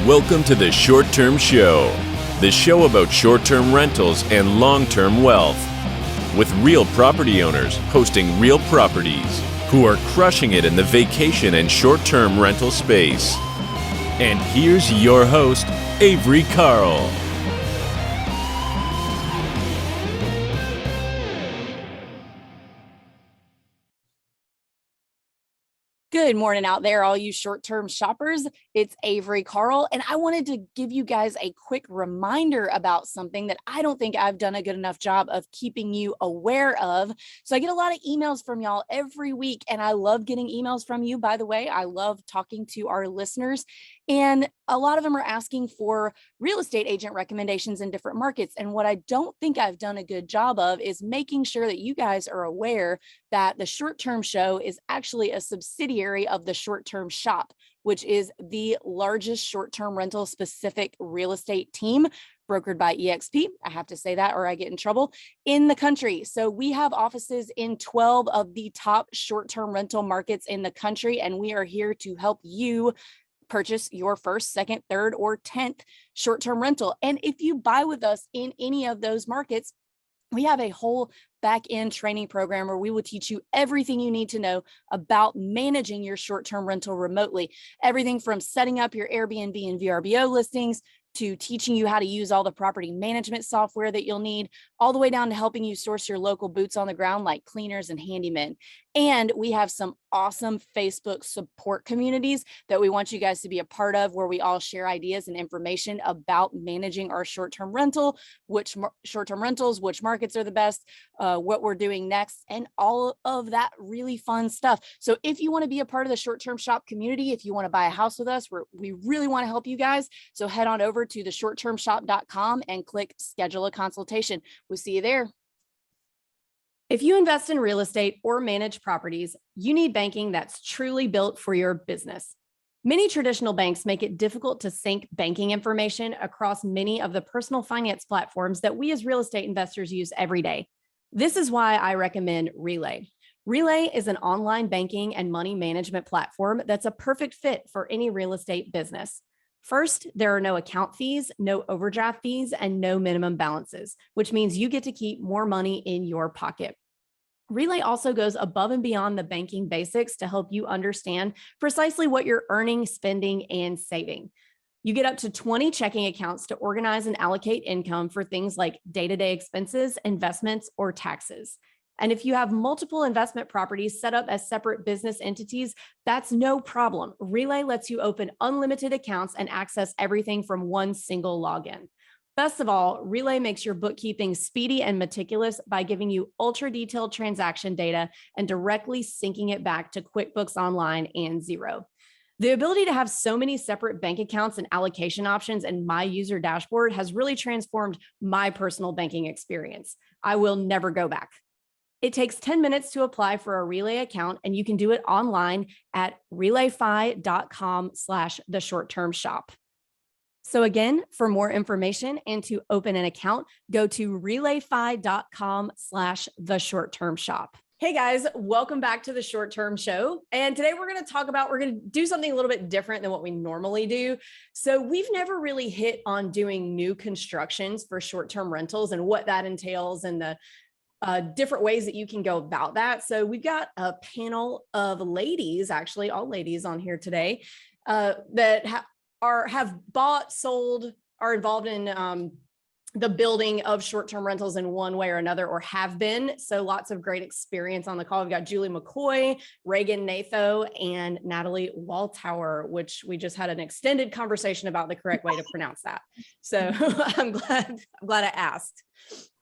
Welcome to the Short Term Show, the show about short-term rentals and long-term wealth, with real property owners hosting real properties who are crushing it in the vacation and short-term rental space. And here's your host, Avery Carl. Good morning out there, all you short-term shoppers. It's Avery Carl, and I wanted to give you guys a quick reminder about something that I don't think I've done a good enough job of keeping you aware of. So I get a lot of emails from y'all every week, and I love getting emails from you. By the way, I love talking to our listeners, and a lot of them are asking for real estate agent recommendations in different markets. And what I don't think I've done a good job of is making sure that you guys are aware that the Short Term Show is actually a subsidiary of the Short Term Shop, which is the largest short-term rental specific real estate team brokered by EXP. I have to say that or I get in trouble, in the country. So we have offices in 12 of the top short-term rental markets in the country, and we are here to help you purchase your first, second, third, or 10th short-term rental. And if you buy with us in any of those markets, we have a whole back-end training program where we will teach you everything you need to know about managing your short-term rental remotely. Everything from setting up your Airbnb and VRBO listings to teaching you how to use all the property management software that you'll need, all the way down to helping you source your local boots on the ground like cleaners and handymen. And we have some awesome Facebook support communities that we want you guys to be a part of, where we all share ideas and information about managing our short-term rental, which short-term rentals, which markets are the best, what we're doing next, and all of that really fun stuff. So if you want to be a part of the Short-Term Shop community, if you want to buy a house with us, we really want to help you guys. So head on over to theshorttermshop.com and click schedule a consultation. We'll see you there. If you invest in real estate or manage properties, you need banking that's truly built for your business. Many traditional banks make it difficult to sync banking information across many of the personal finance platforms that we as real estate investors use every day. This is why I recommend Relay. Relay is an online banking and money management platform that's a perfect fit for any real estate business. First, there are no account fees, no overdraft fees, and no minimum balances, which means you get to keep more money in your pocket. Relay also goes above and beyond the banking basics to help you understand precisely what you're earning, spending, and saving. You get up to 20 checking accounts to organize and allocate income for things like day-to-day expenses, investments, or taxes. And if you have multiple investment properties set up as separate business entities, that's no problem. Relay lets you open unlimited accounts and access everything from one single login. Best of all, Relay makes your bookkeeping speedy and meticulous by giving you ultra-detailed transaction data and directly syncing it back to QuickBooks Online and Xero. The ability to have so many separate bank accounts and allocation options in my user dashboard has really transformed my personal banking experience. I will never go back. It takes 10 minutes to apply for a Relay account, and you can do it online at relayfi.com/theshorttermshop. So again, for more information and to open an account, go to relayfi.com/theshorttermshop. Hey guys, welcome back to the Short Term Show. And today we're going to do something a little bit different than what we normally do. So we've never really hit on doing new constructions for short-term rentals and what that entails and the different ways that you can go about that. So we've got a panel of ladies, actually all ladies on here today, that have bought, sold, are involved in the building of short-term rentals in one way or another, or have been. So lots of great experience on the call. We've got Julie McCoy, Reagen Natho, and Natalie Waltower, which we just had an extended conversation about the correct way to pronounce that. So I'm glad I asked.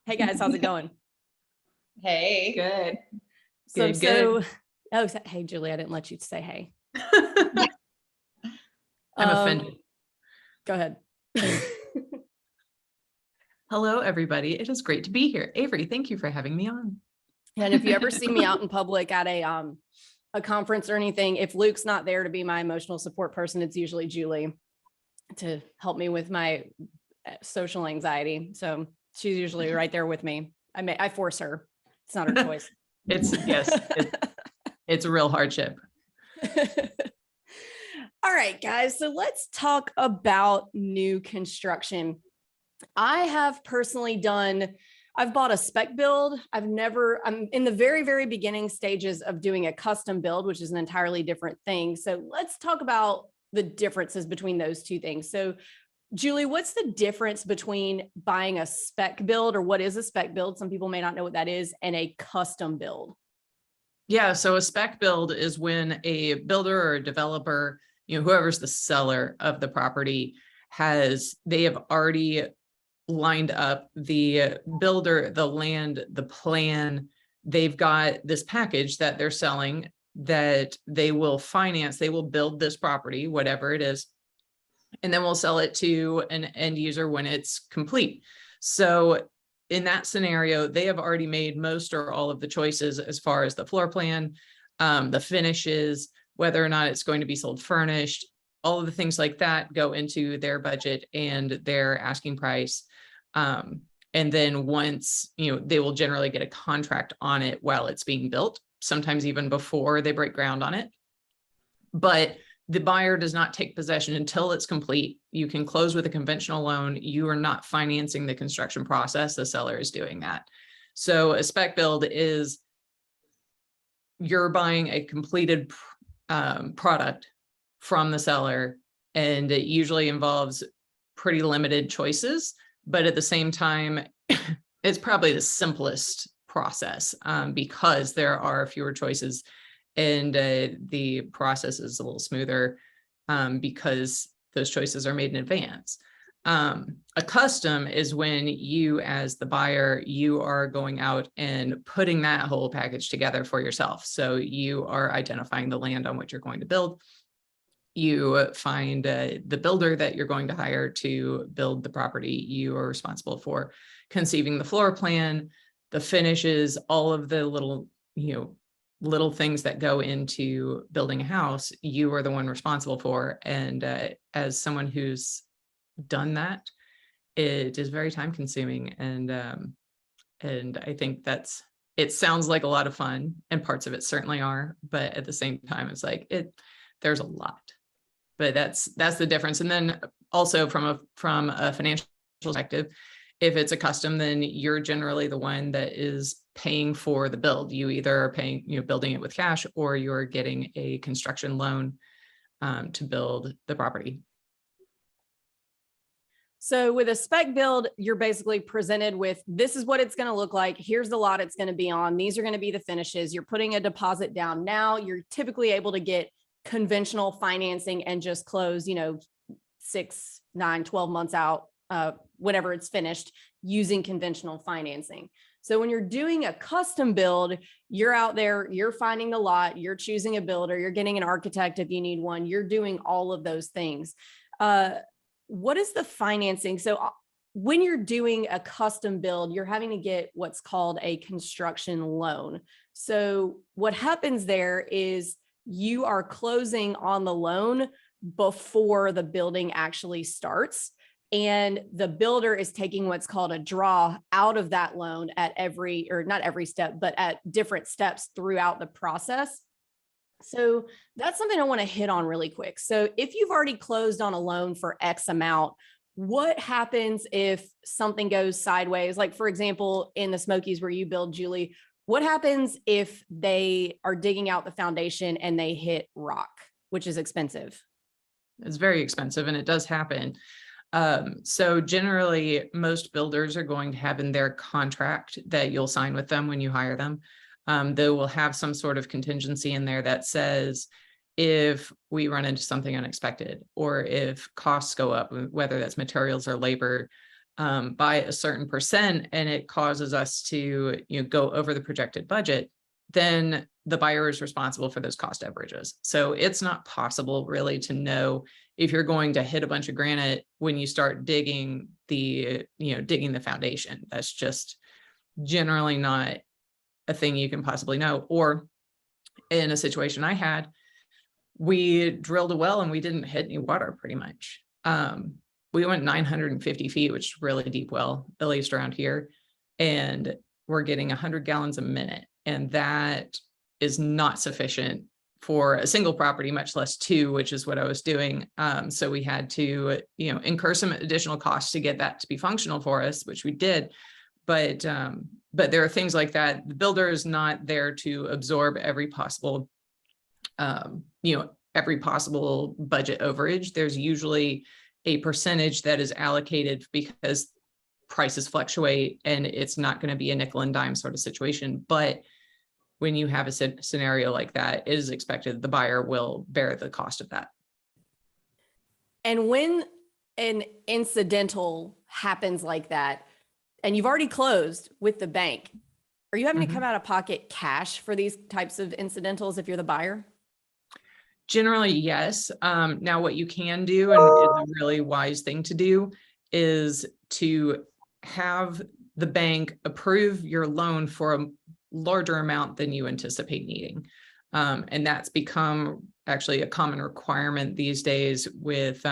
Hey guys, how's it going? Hey, good. Hey Julie, I didn't let you say hey. I'm offended. Go ahead. Hello, everybody. It is great to be here. Avery, thank you for having me on. And if you ever see me out in public at a conference or anything, if Luke's not there to be my emotional support person, it's usually Julie to help me with my social anxiety. So she's usually right there with me. I force her. It's not her choice. It's a real hardship. All All right, guys. So let's talk about new construction. I have personally I've bought a spec build. I'm in the very, very beginning stages of doing a custom build, which is an entirely different thing. So let's talk about the differences between those two things. So Julie, what's the difference between buying a spec build, or what is a spec build? Some people may not know what that is, and a custom build. Yeah, so a spec build is when a builder or a developer, whoever's the seller of the property, they have already lined up the builder, the land, the plan. They've got this package that they're selling that they will finance. They will build this property, whatever it is, and then we'll sell it to an end user when it's complete. So in that scenario, they have already made most or all of the choices as far as the floor plan, the finishes, whether or not it's going to be sold furnished. All of the things like that go into their budget and their asking price. And then once, they will generally get a contract on it while it's being built, sometimes even before they break ground on it. But the buyer does not take possession until it's complete. You can close with a conventional loan. You are not financing the construction process. The seller is doing that. So a spec build is you're buying a completed product from the seller, and it usually involves pretty limited choices, but at the same time, it's probably the simplest process because there are fewer choices, and the process is a little smoother because those choices are made in advance. A custom is when you, as the buyer, you are going out and putting that whole package together for yourself. So you are identifying the land on which you're going to build. You find the builder that you're going to hire to build the property. You are responsible for conceiving the floor plan, the finishes, all of the little things that go into building a house. You are the one responsible for. And as someone who's done that, it is very time consuming. And I think it sounds like a lot of fun, and parts of it certainly are, but at the same time, it's like there's a lot. But that's the difference. And then also from a financial perspective, if it's a custom, then you're generally the one that is paying for the build. You either are paying, building it with cash, or you're getting a construction loan to build the property. So with a spec build, you're basically presented with, this is what it's going to look like. Here's the lot it's going to be on. These are going to be the finishes. You're putting a deposit down. Now you're typically able to get conventional financing and just close, 6, 9, 12 months out, whenever it's finished, using conventional financing. So when you're doing a custom build, you're out there, you're finding the lot, you're choosing a builder, you're getting an architect if you need one, you're doing all of those things. What is the financing? So when you're doing a custom build, you're having to get what's called a construction loan. So what happens there is you are closing on the loan before the building actually starts. And the builder is taking what's called a draw out of that loan at not every step, but at different steps throughout the process. So that's something I want to hit on really quick. So if you've already closed on a loan for X amount, what happens if something goes sideways? Like, for example, in the Smokies where you build, Julie, what happens if they are digging out the foundation and they hit rock, which is expensive? It's very expensive, and it does happen. So generally, most builders are going to have in their contract that you'll sign with them when you hire them. They will have some sort of contingency in there that says, if we run into something unexpected, or if costs go up, whether that's materials or labor, by a certain percent, and it causes us to go over the projected budget, then the buyer is responsible for those cost overages. So it's not possible really to know if you're going to hit a bunch of granite when you start digging the foundation. That's just generally not a thing you can possibly know. Or in a situation I had, we drilled a well and we didn't hit any water pretty much. We went 950 feet, which is a really deep well, at least around here. And we're getting 100 gallons a minute. And that is not sufficient for a single property, much less two, which is what I was doing. So we had to, incur some additional costs to get that to be functional for us, which we did. But there are things like that. The builder is not there to absorb every possible, every possible budget overage. There's usually a percentage that is allocated because prices fluctuate and it's not going to be a nickel and dime sort of situation. But when you have a scenario like that, it is expected the buyer will bear the cost of that. And when an incidental happens like that, and you've already closed with the bank, are you having to come out of pocket cash for these types of incidentals if you're the buyer? Generally, yes. Now, what you can do, and is a really wise thing to do, is to have the bank approve your loan for a larger amount than you anticipate needing. And that's become actually a common requirement these days with,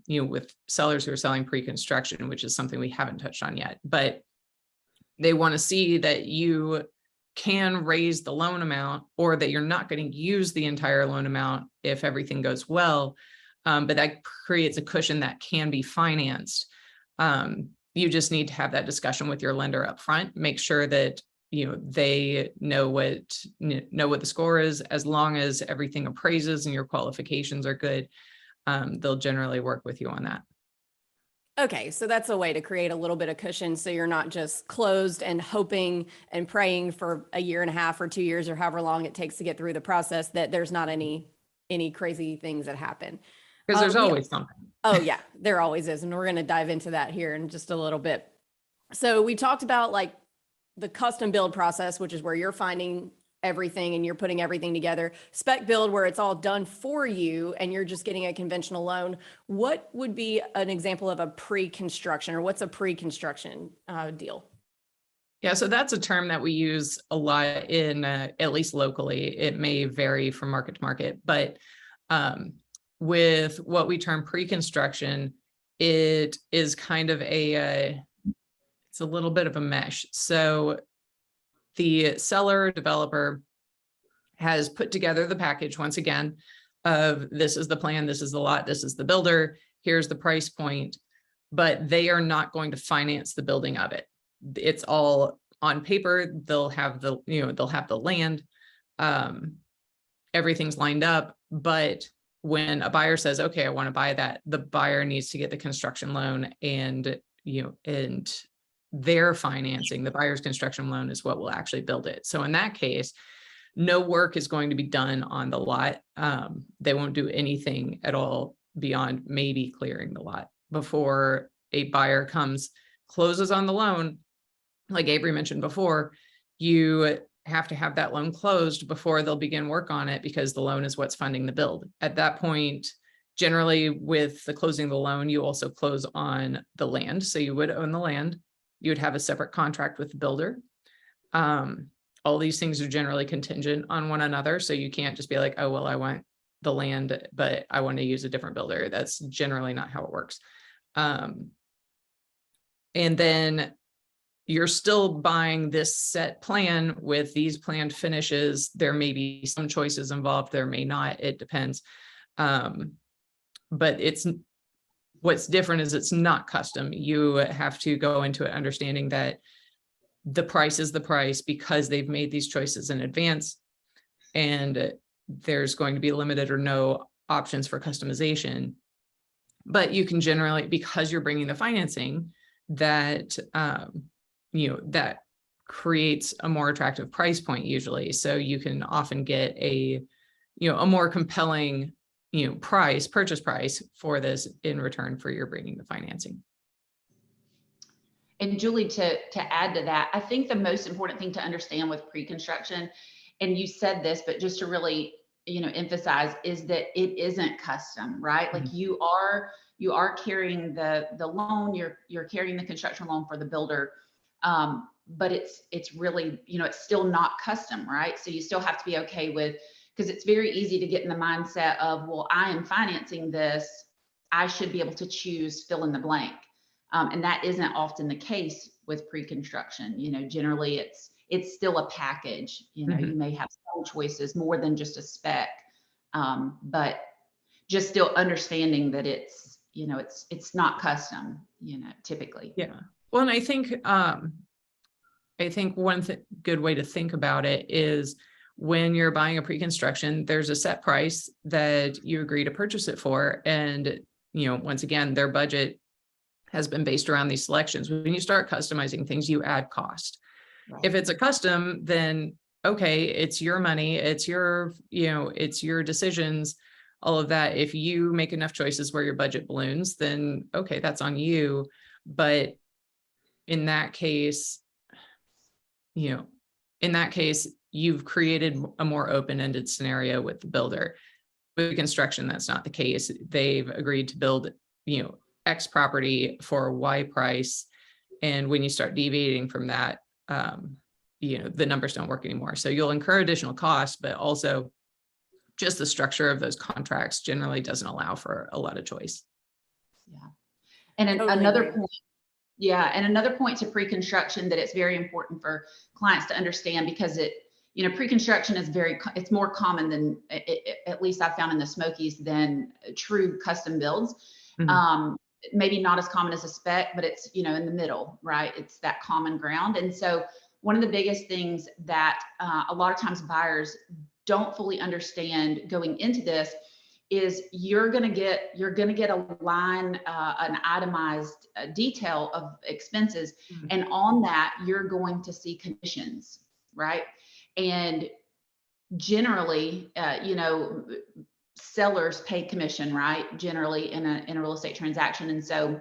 with sellers who are selling pre-construction, which is something we haven't touched on yet. But they want to see that you can raise the loan amount, or that you're not going to use the entire loan amount if everything goes well. But that creates a cushion that can be financed. You just need to have that discussion with your lender up front. Make sure that they know what the score is. As long as everything appraises and your qualifications are good, they'll generally work with you on that. Okay, so that's a way to create a little bit of cushion so you're not just closed and hoping and praying for a year and a half or 2 years or however long it takes to get through the process that there's not any crazy things that happen. Because there's always something. Oh yeah, there always is. And we're going to dive into that here in just a little bit. So we talked about like the custom build process, which is where you're finding everything and you're putting everything together. Spec build, where it's all done for you and you're just getting a conventional loan. What would be an example of a pre-construction, or what's a pre-construction deal? Yeah, so that's a term that we use a lot in, at least locally. It may vary from market to market, but with what we term pre-construction, it is kind of it's a little bit of a mesh. So the seller developer has put together the package once again of this is the plan, this is the lot, this is the builder, here's the price point, but they are not going to finance the building of it. It's all on paper. They'll have the, they'll have the land, everything's lined up. But when a buyer says, okay, I want to buy that, the buyer needs to get the construction loan, and, and their financing, the buyer's construction loan, is what will actually build it. So in that case, no work is going to be done on the lot. They won't do anything at all beyond maybe clearing the lot before a buyer comes, closes on the loan. Like Avery mentioned before, you have to have that loan closed before they'll begin work on it, because the loan is what's funding the build. At that point, generally with the closing of the loan, you also close on the land. So you would own the land. You would have a separate contract with the builder. All these things are generally contingent on one another. So you can't just be like, oh, well, I want the land, but I want to use a different builder. That's generally not how it works. And then you're still buying this set plan with these planned finishes. There may be some choices involved. There may not. It depends. But what's different is it's not custom. You have to go into it understanding that the price is the price because they've made these choices in advance, and there's going to be limited or no options for customization. But you can generally, because you're bringing the financing, that that creates a more attractive price point usually. So you can often get a more compelling purchase price for this in return for your bringing the financing. And Julie, to add to that, I think the most important thing to understand with pre-construction, and you said this, but just to really, emphasize, is that it isn't custom, right? Mm-hmm. Like you are carrying the loan, you're carrying the construction loan for the builder. But it's really, it's still not custom, right? So you still have to be okay with, because it's very easy to get in the mindset of, well, I am financing this, I should be able to choose fill in the blank. And that isn't often the case with pre-construction. Generally it's still a package. Mm-hmm. You may have some choices more than just a spec. But just still understanding that it's, it's not custom, typically. Yeah. Well, and I think one good way to think about it is when you're buying a pre-construction, there's a set price that you agree to purchase it for. And, once again, their budget has been based around these selections. When you start customizing things, you add cost. Right. If it's a custom, then okay, it's your money, it's your, it's your decisions, all of that. If you make enough choices where your budget balloons, then okay, that's on you. But in that case, you've created a more open-ended scenario with the builder. With construction, that's not the case. They've agreed to build, X property for Y price. And when you start deviating from that, the numbers don't work anymore. So you'll incur additional costs, but also just the structure of those contracts generally doesn't allow for a lot of choice. Yeah. And Totally another agree. point, yeah. And another point to pre-construction that it's very important for clients to understand, because pre-construction is it's more common than, at least I've found in the Smokies, than true custom builds. Mhm. Maybe not as common as a spec, but it's, in the middle, right? It's that common ground. And so one of the biggest things that a lot of times buyers don't fully understand going into this is you're going to get a line, an itemized detail of expenses. Mhm. And on that, you're going to see commissions, right? And generally, sellers pay commission, right? Generally in a real estate transaction. And so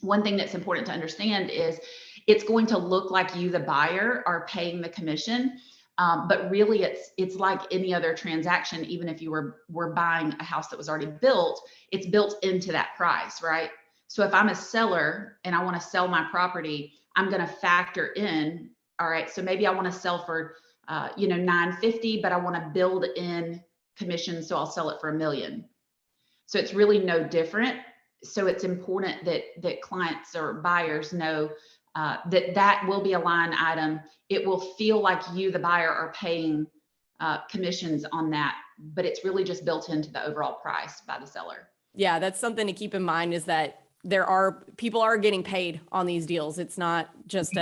one thing that's important to understand is it's going to look like you, the buyer, are paying the commission. But really it's like any other transaction. Even if you were buying a house that was already built, it's built into that price, right? So if I'm a seller and I want to sell my property, I'm going to factor in, all right, so maybe I want to sell for, $950, but I want to build in commission, so I'll sell it for $1 million. So it's really no different. So it's important that clients or buyers know that will be a line item. It will feel like you, the buyer, are paying commissions on that, but it's really just built into the overall price by the seller. Yeah, that's something to keep in mind, is that people are getting paid on these deals. It's not just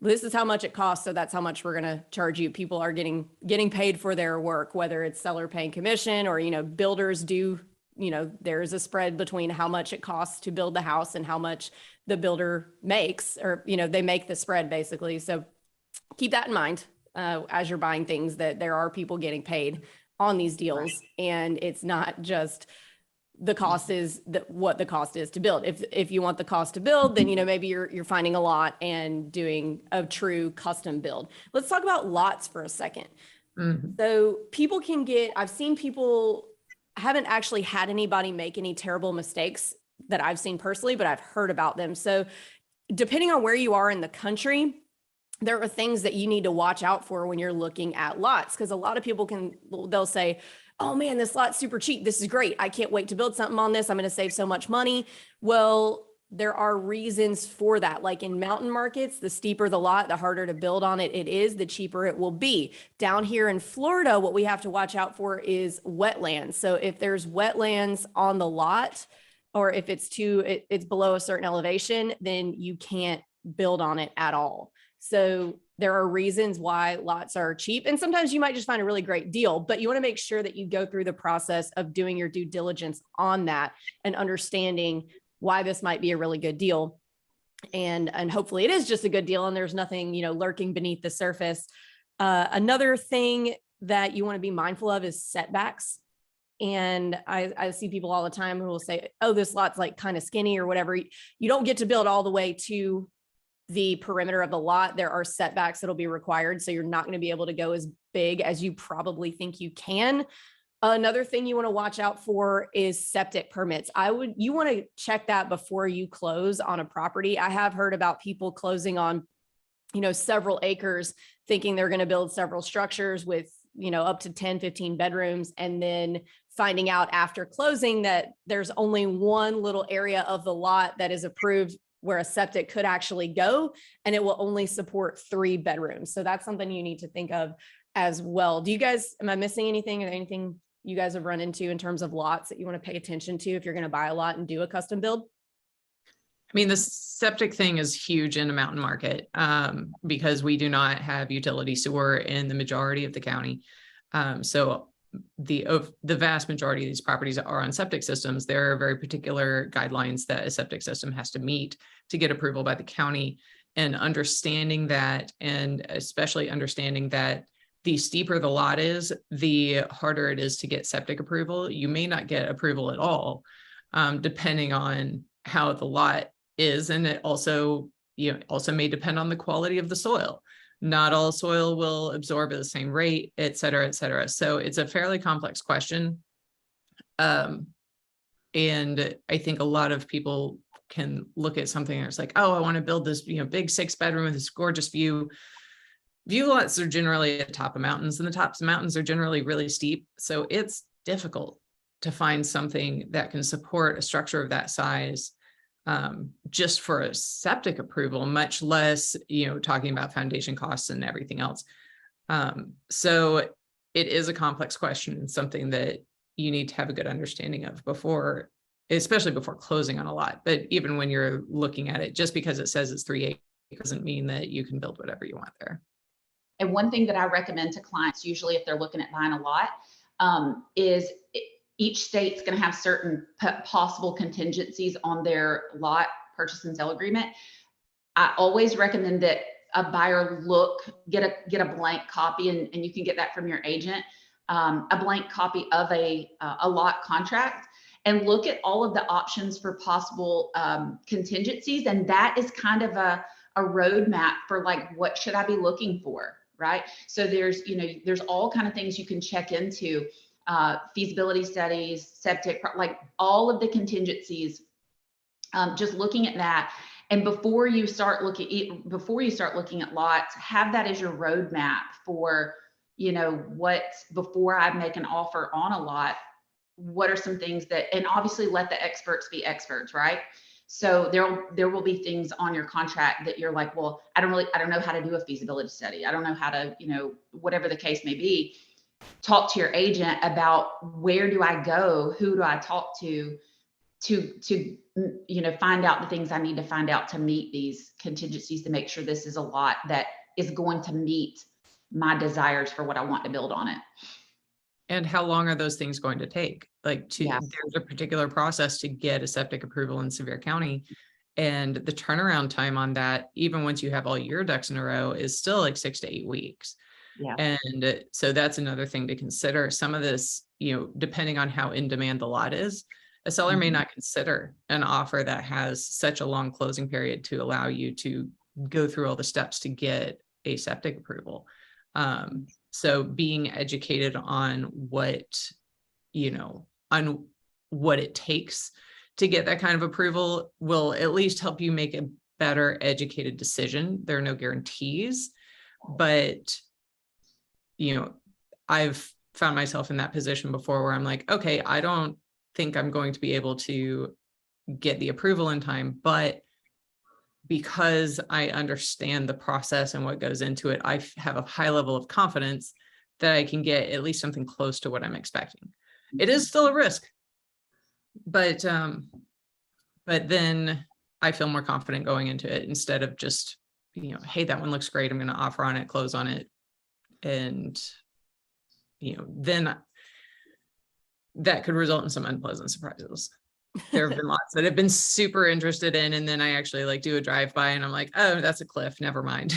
this is how much it costs, so that's how much we're going to charge you. People are getting paid for their work, whether it's seller paying commission or, builders do, there's a spread between how much it costs to build the house and how much the builder makes, or, they make the spread basically. So keep that in mind as you're buying things, that there are people getting paid on these deals. Right. And it's not just the cost is what the cost is to build. If you want the cost to build, then, maybe you're finding a lot and doing a true custom build. Let's talk about lots for a second. Mm-hmm. So I've seen people, I haven't actually had anybody make any terrible mistakes that I've seen personally, but I've heard about them. So depending on where you are in the country, there are things that you need to watch out for when you're looking at lots. Because a lot of people they'll say, oh man, this lot's super cheap. This is great. I can't wait to build something on this. I'm going to save so much money. Well, there are reasons for that. Like in mountain markets, the steeper the lot, the harder to build on it is, the cheaper it will be. Down here in Florida, what we have to watch out for is wetlands. So if there's wetlands on the lot, or if it's below a certain elevation, then you can't build on it at all. So there are reasons why lots are cheap, and sometimes you might just find a really great deal, but you want to make sure that you go through the process of doing your due diligence on that and understanding why this might be a really good deal. And hopefully it is just a good deal and there's nothing, lurking beneath the surface. Another thing that you want to be mindful of is setbacks. And I see people all the time who will say, oh, this lot's like kind of skinny or whatever. You don't get to build all the way to the perimeter of the lot. There are setbacks that'll be required. So you're not going to be able to go as big as you probably think you can. Another thing you want to watch out for is septic permits. You want to check that before you close on a property. I have heard about people closing on, several acres, thinking they're going to build several structures with, up to 10, 15 bedrooms, and then finding out after closing that there's only one little area of the lot that is approved where a septic could actually go, and it will only support 3 bedrooms. So that's something you need to think of as well. Am I missing anything, or anything you guys have run into in terms of lots that you want to pay attention to if you're going to buy a lot and do a custom build? I mean, the septic thing is huge in a mountain market because we do not have utility sewer in the majority of the county. So the vast majority of these properties are on septic systems. There are very particular guidelines that a septic system has to meet to get approval by the county. And understanding that, and especially understanding that the steeper the lot is, the harder it is to get septic approval. You may not get approval at all, depending on how the lot is. And it also, also may depend on the quality of the soil. Not all soil will absorb at the same rate, et cetera, et cetera. So it's a fairly complex question. And I think a lot of people can look at something that's like, oh, I want to build this, big 6-bedroom with this gorgeous view. View lots are generally at the top of mountains, and the tops of mountains are generally really steep. So it's difficult to find something that can support a structure of that size just for a septic approval, much less, talking about foundation costs and everything else. So it is a complex question and something that you need to have a good understanding of before, especially before closing on a lot. But even when you're looking at it, just because it says it's 3 acres doesn't mean that you can build whatever you want there. And one thing that I recommend to clients, usually if they're looking at buying a lot, is each state's going to have certain possible contingencies on their lot purchase and sale agreement. I always recommend that a buyer get a blank copy, and you can get that from your agent, a blank copy of a lot contract, and look at all of the options for possible contingencies. And that is kind of a roadmap for like, what should I be looking for, right? So there's all kind of things you can check into, feasibility studies, septic, like all of the contingencies, just looking at that. And before you start looking at lots, have that as your roadmap for, before I make an offer on a lot, what are some things that, and obviously let the experts be experts, right? So there will be things on your contract that you're like, well, I don't know how to do a feasibility study. I don't know how to, whatever the case may be. Talk to your agent about where do I go? Who do I talk to find out the things I need to find out to meet these contingencies, to make sure this is a lot that is going to meet my desires for what I want to build on it. And how long are those things going to take? There's a particular process to get a septic approval in Sevier County. And the turnaround time on that, even once you have all your ducks in a row, is still like 6 to 8 weeks. Yeah. And so that's another thing to consider. Some of this, depending on how in demand the lot is, a seller may not consider an offer that has such a long closing period to allow you to go through all the steps to get a septic approval. So being educated on what it takes to get that kind of approval will at least help you make a better educated decision. There are no guarantees, but I've found myself in that position before where I'm like, okay, I don't think I'm going to be able to get the approval in time, but because I understand the process and what goes into it, I have a high level of confidence that I can get at least something close to what I'm expecting. It is still a risk, but then I feel more confident going into it instead of just, hey, that one looks great, I'm going to offer on it, close on it. And, then that could result in some unpleasant surprises. There have been lots that I've been super interested in, and then I actually do a drive-by and I'm like, oh, that's a cliff, never mind.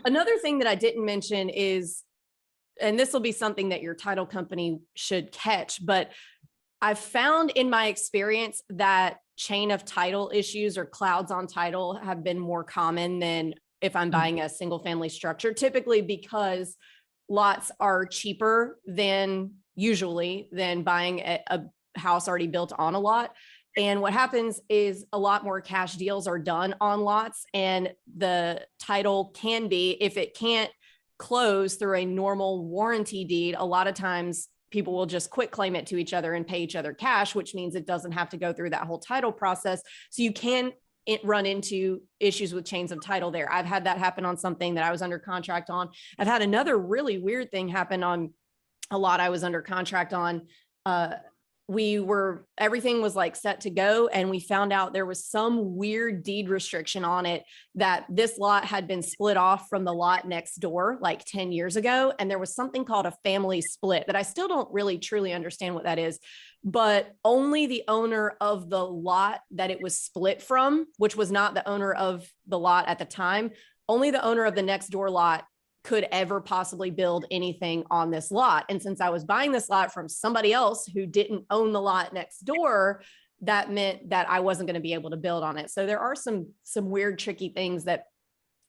Another thing that I didn't mention is, and this will be something that your title company should catch, but I've found in my experience that chain of title issues or clouds on title have been more common than if I'm buying a single family structure, typically because lots are cheaper than buying a house already built on a lot. And what happens is a lot more cash deals are done on lots, and the title can be, if it can't close through a normal warranty deed, a lot of times people will just quit claim it to each other and pay each other cash, which means it doesn't have to go through that whole title process. So you can run into issues with chains of title there. I've had that happen on something that I was under contract on. I've had another really weird thing happen on a lot I was under contract on, everything was like set to go. And we found out there was some weird deed restriction on it, that this lot had been split off from the lot next door like 10 years ago. And there was something called a family split that I still don't really truly understand what that is, but only the owner of the lot that it was split from, which was not the owner of the lot at the time, only the owner of the next door lot could ever possibly build anything on this lot. And since I was buying this lot from somebody else who didn't own the lot next door, that meant that I wasn't going to be able to build on it. So there are some weird, tricky things that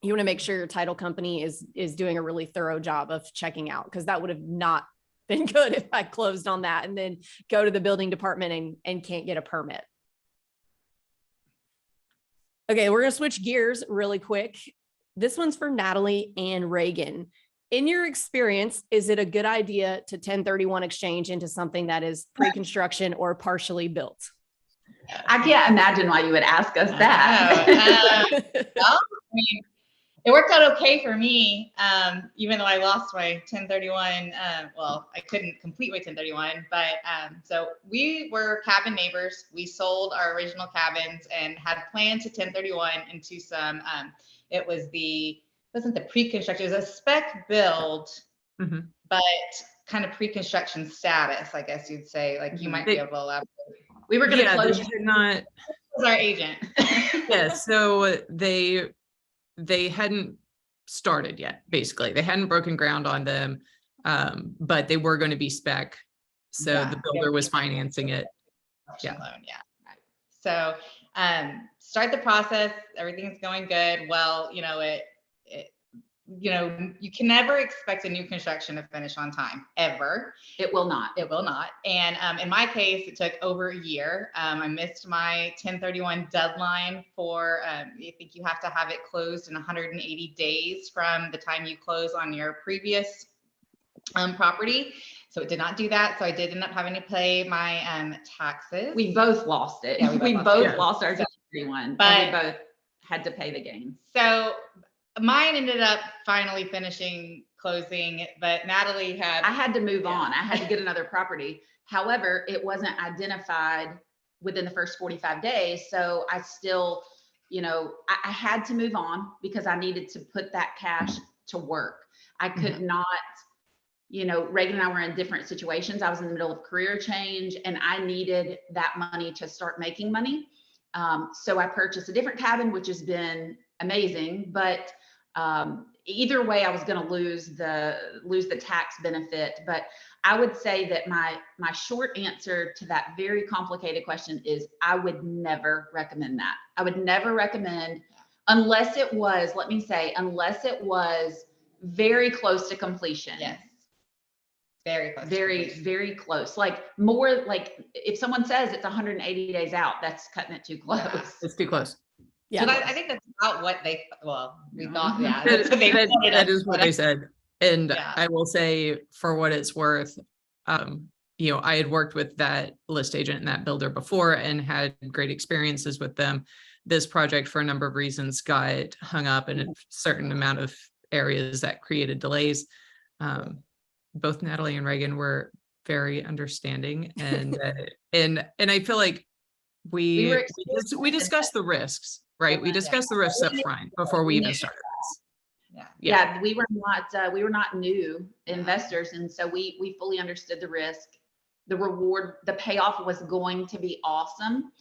you want to make sure your title company is doing a really thorough job of checking out, because that would have not been good if I closed on that and then go to the building department and can't get a permit. Okay, we're going to switch gears really quick. This one's for Natalie and Reagen. In your experience, is it a good idea to 1031 exchange into something that is pre-construction or partially built? I can't imagine why you would ask us that. Well, I mean, it worked out okay for me, even though I lost my 1031. Well, I couldn't complete my 1031, but so we were cabin neighbors. We sold our original cabins and had planned to 1031 into some, wasn't the pre-construction, it was a spec build, but kind of pre-construction status, I guess you'd say. Like you might be able to elaborate. We were going to close. Not was our agent. Yeah, so they hadn't started yet, basically. They hadn't broken ground on them, but they were going to be spec. So the builder was financing it. Yeah. Loan, yeah. Right. So start the process. Everything's going good. Well, you can never expect a new construction to finish on time, ever. It will not. It will not. And in my case, it took over a year. I missed my 1031 deadline for, I think you have to have it closed in 180 days from the time you close on your previous property. So it did not do that. So I did end up having to pay my taxes. We both lost it. Yeah, we both lost our 1031, but we both had to pay the gain. So mine ended up finally finishing closing, but Natalie I had to move on. I had to get another property. However, it wasn't identified within the first 45 days. So I still, I had to move on because I needed to put that cash to work. I could not, Reagen and I were in different situations. I was in the middle of career change and I needed that money to start making money. So I purchased a different cabin, which has been amazing, but either way, I was going to lose the tax benefit. But I would say that my short answer to that very complicated question is I would never recommend that. I would never recommend, unless it was very close to completion. Yes. Very close. Very close. Like more like if someone says it's 180 days out, that's cutting it too close. Yeah. It's too close. Yeah. So I think that's about what we thought. Yeah. That is what they said. And I will say, for what it's worth, I had worked with that list agent and that builder before and had great experiences with them. This project, for a number of reasons, got hung up in a certain amount of areas that created delays. Both Natalie and Reagen were very understanding, and I feel like we discussed the risks, right? We discussed the risks up front before we even started this. Yeah, we were not new investors, and so we fully understood the risk. The reward, the payoff was going to be awesome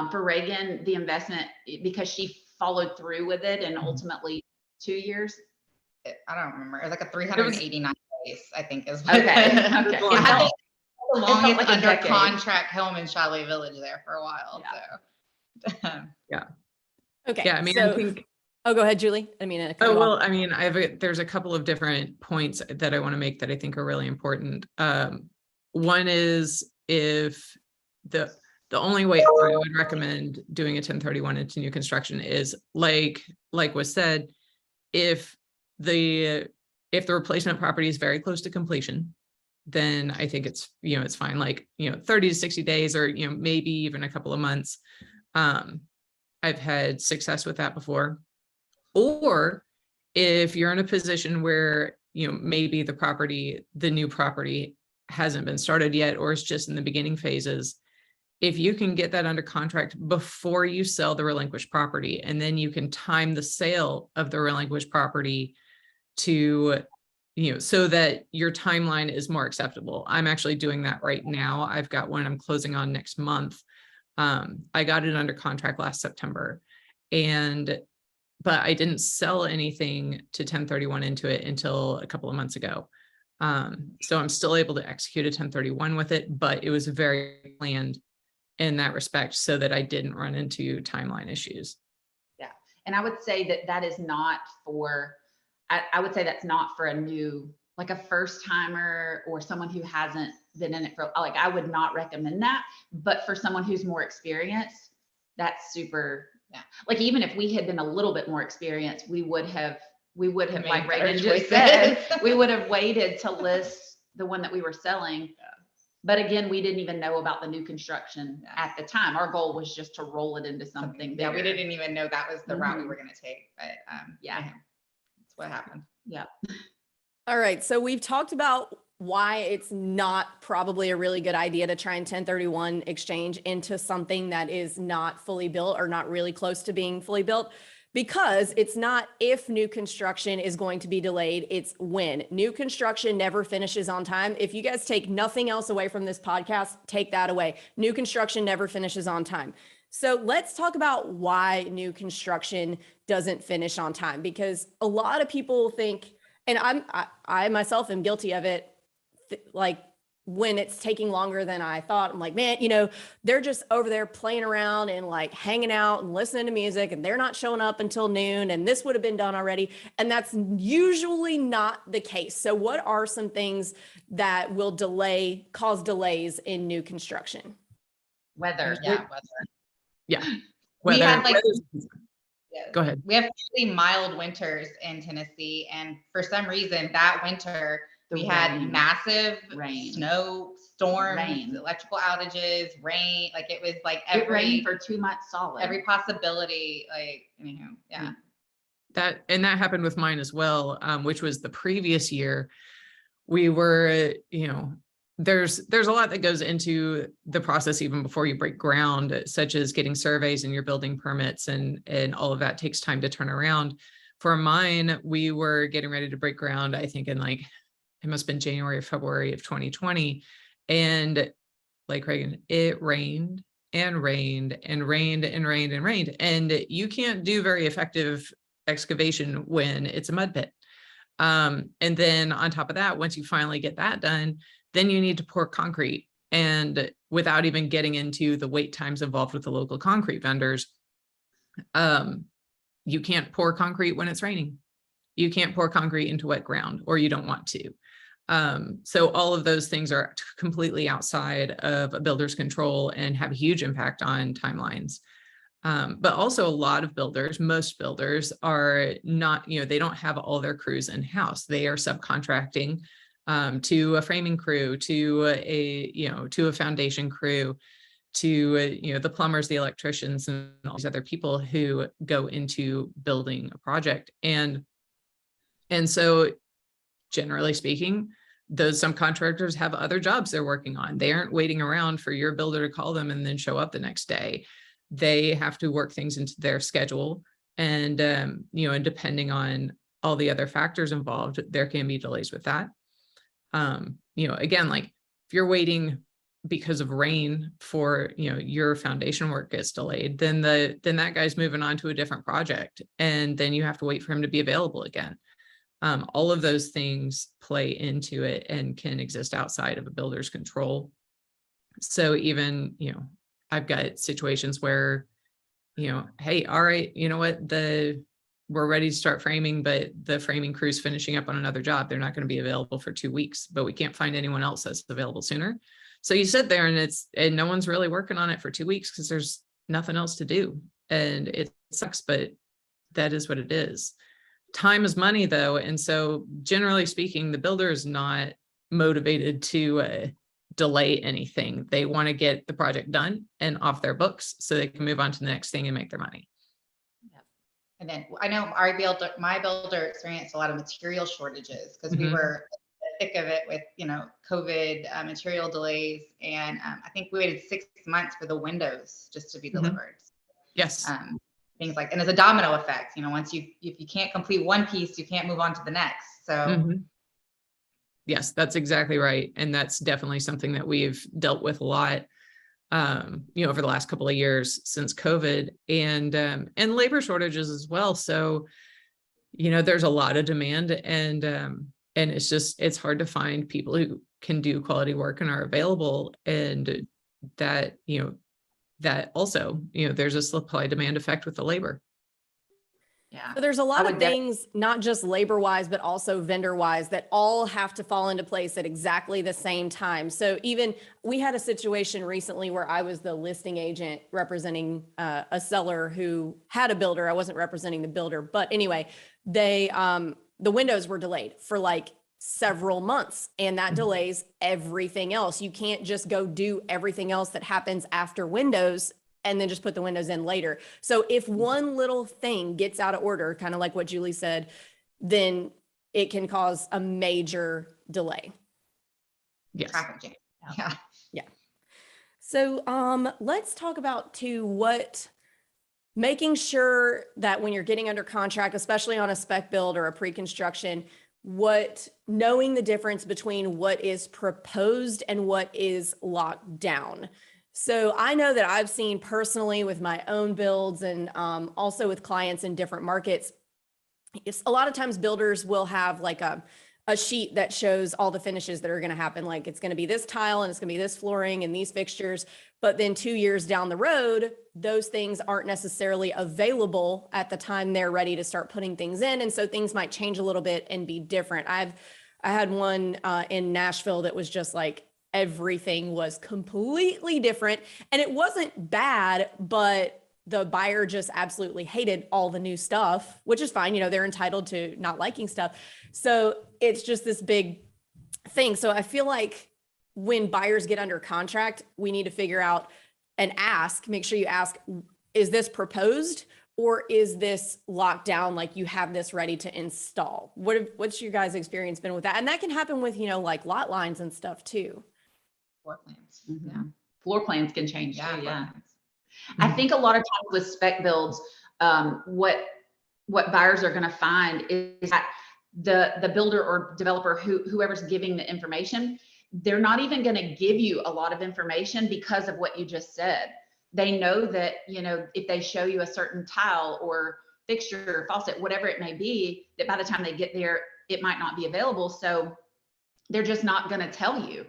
for Reagen. The investment, because she followed through with it, and ultimately 2 years. I don't remember. It was like a 389 days, I think is what okay. It had the longest like under contract home in Chalet Village there for a while. Yeah. So Okay. Yeah, I mean, I think. Oh, go ahead, Julie. There's a couple of different points that I want to make that I think are really important. One is, if the only way I would recommend doing a 1031 into new construction is like was said, if the replacement property is very close to completion, then I think it's fine. Like, 30 to 60 days, or, maybe even a couple of months. I've had success with that before. Or if you're in a position where, maybe the new property hasn't been started yet, or is just in the beginning phases, if you can get that under contract before you sell the relinquished property, and then you can time the sale of the relinquished property to, so that your timeline is more acceptable. I'm actually doing that right now. I've got one I'm closing on next month. I got it under contract last September, but I didn't sell anything to 1031 into it until a couple of months ago. So I'm still able to execute a 1031 with it, but it was very planned in that respect so that I didn't run into timeline issues. Yeah. And I would say that is not for, I would say that's not for a new, like a first timer or someone who hasn't been in it for, like, I would not recommend that. But for someone who's more experienced, that's super. Yeah. Like, even if we had been a little bit more experienced, we would have, like Reagen just said, we would have waited to list the one that we were selling. Yeah. But again, we didn't even know about the new construction at the time. Our goal was just to roll it into something bigger. Yeah, we didn't even know that was the route we were going to take. But yeah, that's what happened. Yeah. All right. So we've talked about why it's not probably a really good idea to try and 1031 exchange into something that is not fully built or not really close to being fully built, because it's not if new construction is going to be delayed, it's when. New construction never finishes on time. If you guys take nothing else away from this podcast, take that away. New construction never finishes on time. So let's talk about why new construction doesn't finish on time, because a lot of people think, and I myself am guilty of it, like when it's taking longer than I thought, I'm like, man, they're just over there playing around and like hanging out and listening to music, and they're not showing up until noon, and this would have been done already. And that's usually not the case. So what are some things that will cause delays in new construction? Weather. Yeah. We had go ahead. We have really mild winters in Tennessee. And for some reason that winter, we had massive rain, snow, storms, electrical outages, rain. Like it was like it rained for 2 months solid. Every possibility, yeah. That happened with mine as well, which was the previous year. We were, there's a lot that goes into the process even before you break ground, such as getting surveys and your building permits, and all of that takes time to turn around. For mine, we were getting ready to break ground, I think in it must have been January or February of 2020. And like Reagen, it rained and rained and rained and rained and rained. And you can't do very effective excavation when it's a mud pit. And then on top of that, once you finally get that done, then you need to pour concrete. And without even getting into the wait times involved with the local concrete vendors, you can't pour concrete when it's raining. You can't pour concrete into wet ground, or you don't want to. So all of those things are completely outside of a builder's control and have a huge impact on timelines. But also a lot of builders, most builders are not, they don't have all their crews in-house. They are subcontracting to a framing crew, to a foundation crew, to the plumbers, the electricians, and all these other people who go into building a project. And so generally speaking, those subcontractors have other jobs they're working on. They aren't waiting around for your builder to call them and then show up the next day. They have to work things into their schedule. And, and depending on all the other factors involved, there can be delays with that. Again, like if you're waiting because of rain for, your foundation work gets delayed, then that guy's moving on to a different project. And then you have to wait for him to be available again. All of those things play into it and can exist outside of a builder's control. So even, I've got situations where, hey, all right, you know what, we're ready to start framing, but the framing crew's finishing up on another job. They're not going to be available for 2 weeks, but we can't find anyone else that's available sooner. So you sit there and no one's really working on it for 2 weeks because there's nothing else to do. And it sucks, but that is what it is. Time is money though. And so generally speaking, the builder is not motivated to delay anything. They want to get the project done and off their books so they can move on to the next thing and make their money. Yeah. And then I know my builder experienced a lot of material shortages because we were thick of it with, COVID material delays. And I think we waited 6 months for the windows just to be delivered. Yes. Things like, and there's a domino effect, once if you can't complete one piece, you can't move on to the next. So yes, that's exactly right. And that's definitely something that we've dealt with a lot, over the last couple of years since COVID, and labor shortages as well. So, there's a lot of demand, and it's hard to find people who can do quality work and are available. And that, that also, there's a supply demand effect with the labor. Yeah. So there's a lot of things, not just labor wise, but also vendor wise, that all have to fall into place at exactly the same time. So even we had a situation recently where I was the listing agent representing a seller who had a builder. I wasn't representing the builder, but anyway, the windows were delayed for like several months, and that delays everything else. You can't just go do everything else that happens after windows and then just put the windows in later. So if one little thing gets out of order, kind of like what Julie said, then it can cause a major delay. Yes. Traffic jam. Yeah. Yeah. So let's talk about making sure that when you're getting under contract, especially on a spec build or a pre-construction, knowing the difference between what is proposed and what is locked down. So I know that I've seen personally with my own builds and also with clients in different markets, a lot of times builders will have like a sheet that shows all the finishes that are going to happen. Like it's going to be this tile and it's going to be this flooring and these fixtures. But then 2 years down the road, those things aren't necessarily available at the time they're ready to start putting things in. And so things might change a little bit and be different. I had one in Nashville that was just like, everything was completely different, and it wasn't bad, but the buyer just absolutely hated all the new stuff, which is fine. They're entitled to not liking stuff. So it's just this big thing. So I feel like when buyers get under contract, we need to figure out and make sure you ask, is this proposed or is this locked down? Like you have this ready to install? What's your guys' experience been with that? And that can happen with, like lot lines and stuff too. Floor plans. Yeah. Floor plans can change too. floor Yeah. plans. I think a lot of times with spec builds, what buyers are going to find is that the builder or developer, whoever's giving the information, they're not even going to give you a lot of information because of what you just said. They know that, if they show you a certain tile or fixture or faucet, whatever it may be, that by the time they get there, it might not be available. So they're just not going to tell you.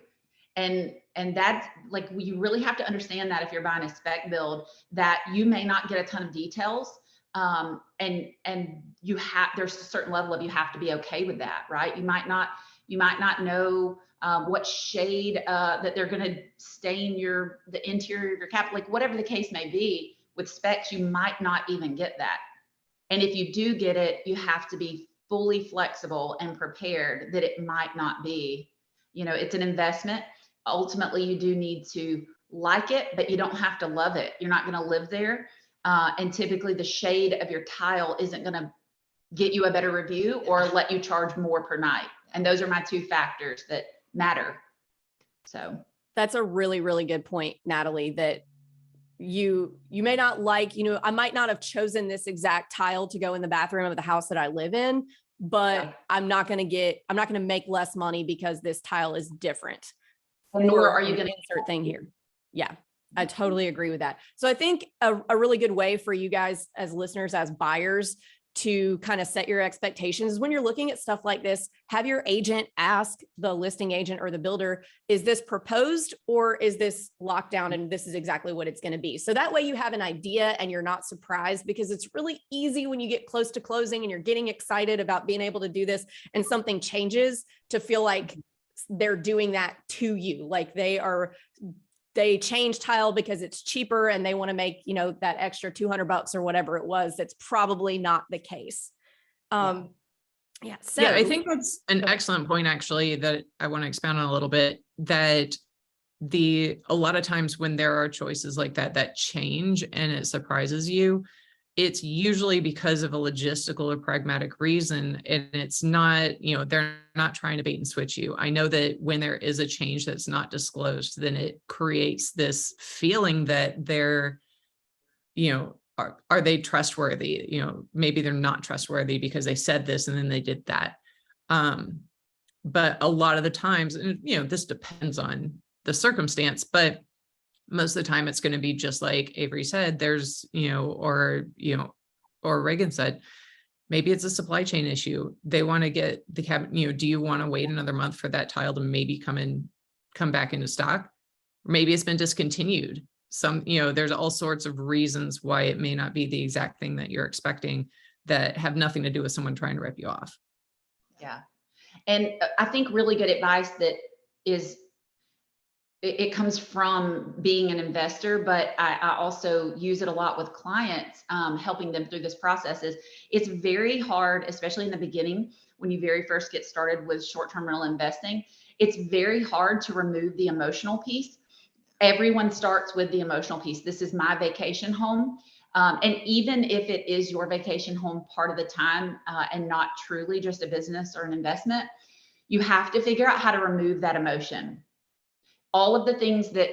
And that's like, you really have to understand that if you're buying a spec build, that you may not get a ton of details. And there's a certain level of, you have to be okay with that, right? You might not know what shade that they're going to stain the interior of your cap, like whatever the case may be. With specs, you might not even get that. And if you do get it, you have to be fully flexible and prepared that it might not be, it's an investment. Ultimately, you do need to like it, but you don't have to love it. You're not going to live there. And typically the shade of your tile isn't going to get you a better review or let you charge more per night. And those are my two factors that matter. So that's a really, really good point, Natalie, that you may not like, I might not have chosen this exact tile to go in the bathroom of the house that I live in, but yeah. I'm not going to make less money because this tile is different. Nor are you going to insert thing here. Yeah, I totally agree with that. So I think a really good way for you guys as listeners, as buyers, to kind of set your expectations is when you're looking at stuff like this, have your agent ask the listing agent or the builder, is this proposed or is this locked down and this is exactly what it's going to be? So that way you have an idea and you're not surprised, because it's really easy when you get close to closing and you're getting excited about being able to do this and something changes to feel like they're doing that to you. Like they change tile because it's cheaper and they want to make, that extra $200 or whatever it was. That's probably not the case. So I think that's an excellent point, actually, that I want to expound on a little bit, that a lot of times when there are choices like that change and it surprises you, it's usually because of a logistical or pragmatic reason. And it's not, they're not trying to bait and switch you. I know that when there is a change that's not disclosed, then it creates this feeling that they're, are they trustworthy? Maybe they're not trustworthy because they said this and then they did that. But a lot of the times, and this depends on the circumstance, but most of the time it's going to be just like Avery said, there's, or Reagen said, maybe it's a supply chain issue. They want to get the cabinet, do you want to wait another month for that tile to maybe come back into stock? Maybe it's been discontinued. There's all sorts of reasons why it may not be the exact thing that you're expecting that have nothing to do with someone trying to rip you off. Yeah. And I think really good advice that is, it comes from being an investor, but I also use it a lot with clients, helping them through this process. Is it's very hard, especially in the beginning, when you very first get started with short-term rental investing, it's very hard to remove the emotional piece. Everyone starts with the emotional piece. This is my vacation home. And even if it is your vacation home part of the time, and not truly just a business or an investment, you have to figure out how to remove that emotion. All of the things that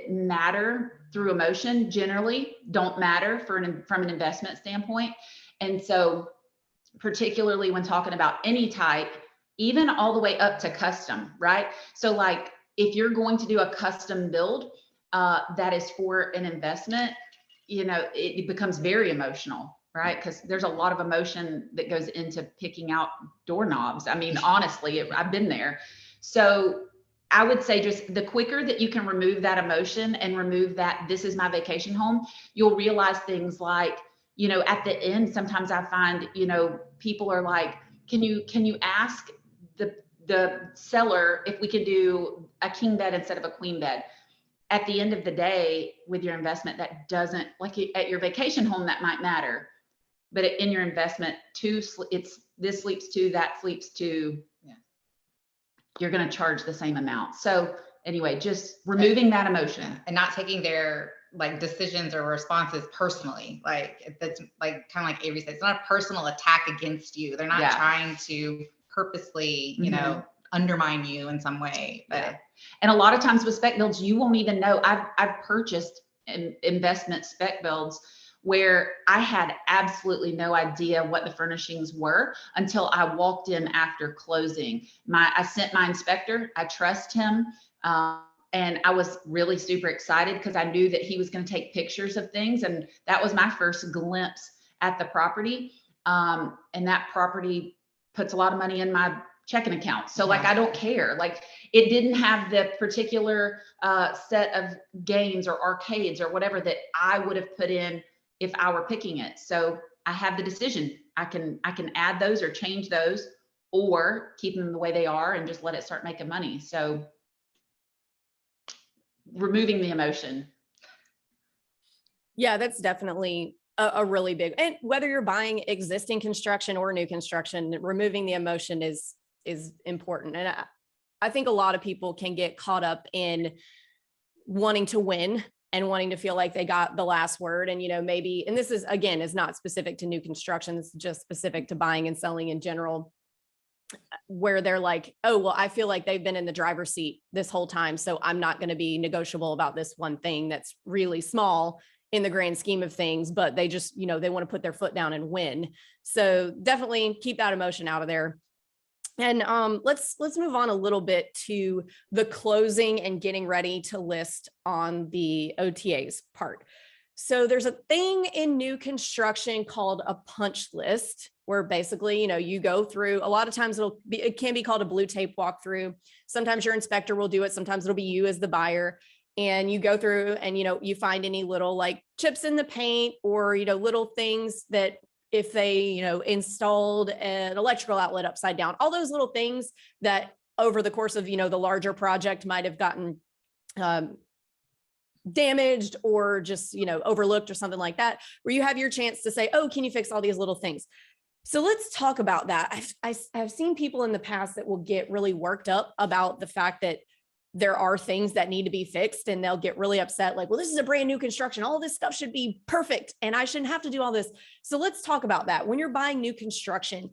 matter through emotion generally don't matter from an investment standpoint. And so particularly when talking about any type, even all the way up to custom, right? So like if you're going to do a custom build that is for an investment, it becomes very emotional, right? Because there's a lot of emotion that goes into picking out doorknobs. I mean, honestly, I've been there. So I would say just the quicker that you can remove that emotion and remove that, this is my vacation home, you'll realize things like, at the end, sometimes I find, people are like, can you ask the seller if we can do a king bed instead of a queen bed? At the end of the day, with your investment, that doesn't, like at your vacation home, that might matter. But in your investment, it's this sleeps two, that sleeps two. Yeah. You're going to charge the same amount. So anyway, just removing that emotion and not taking their like decisions or responses personally. Like that's like kind of like Avery said, it's not a personal attack against you. They're not trying to purposely, undermine you in some way. But and a lot of times with spec builds, you won't even know. I've purchased investment spec builds where I had absolutely no idea what the furnishings were until I walked in after closing. I sent my inspector, I trust him. And I was really super excited because I knew that he was going to take pictures of things. And that was my first glimpse at the property. And that property puts a lot of money in my checking account. So like, I don't care. Like it didn't have the particular set of games or arcades or whatever that I would have put in if I were picking it. So I have the decision. I can add those or change those or keep them the way they are and just let it start making money. So removing the emotion. Yeah, that's definitely a really big, and whether you're buying existing construction or new construction, removing the emotion is important. And I think a lot of people can get caught up in wanting to win and wanting to feel like they got the last word. And, maybe, and this is, again, is not specific to new construction. It's just specific to buying and selling in general, where they're like, oh, well, I feel like they've been in the driver's seat this whole time, so I'm not going to be negotiable about this one thing that's really small in the grand scheme of things, but they just, they want to put their foot down and win. So definitely keep that emotion out of there. And let's move on a little bit to the closing and getting ready to list on the OTAs part. So there's a thing in new construction called a punch list, where basically, you go through, a lot of times it can be called a blue tape walkthrough. Sometimes your inspector will do it. Sometimes it'll be you as the buyer, and you go through and, you find any little like chips in the paint or, little things that if they, installed an electrical outlet upside down, all those little things that over the course of, the larger project might have gotten damaged or just, overlooked or something like that, where you have your chance to say, oh, can you fix all these little things? So let's talk about that. I've seen people in the past that will get really worked up about the fact that there are things that need to be fixed, and they'll get really upset. Like, well, this is a brand new construction. All this stuff should be perfect, and I shouldn't have to do all this. So let's talk about that. When you're buying new construction,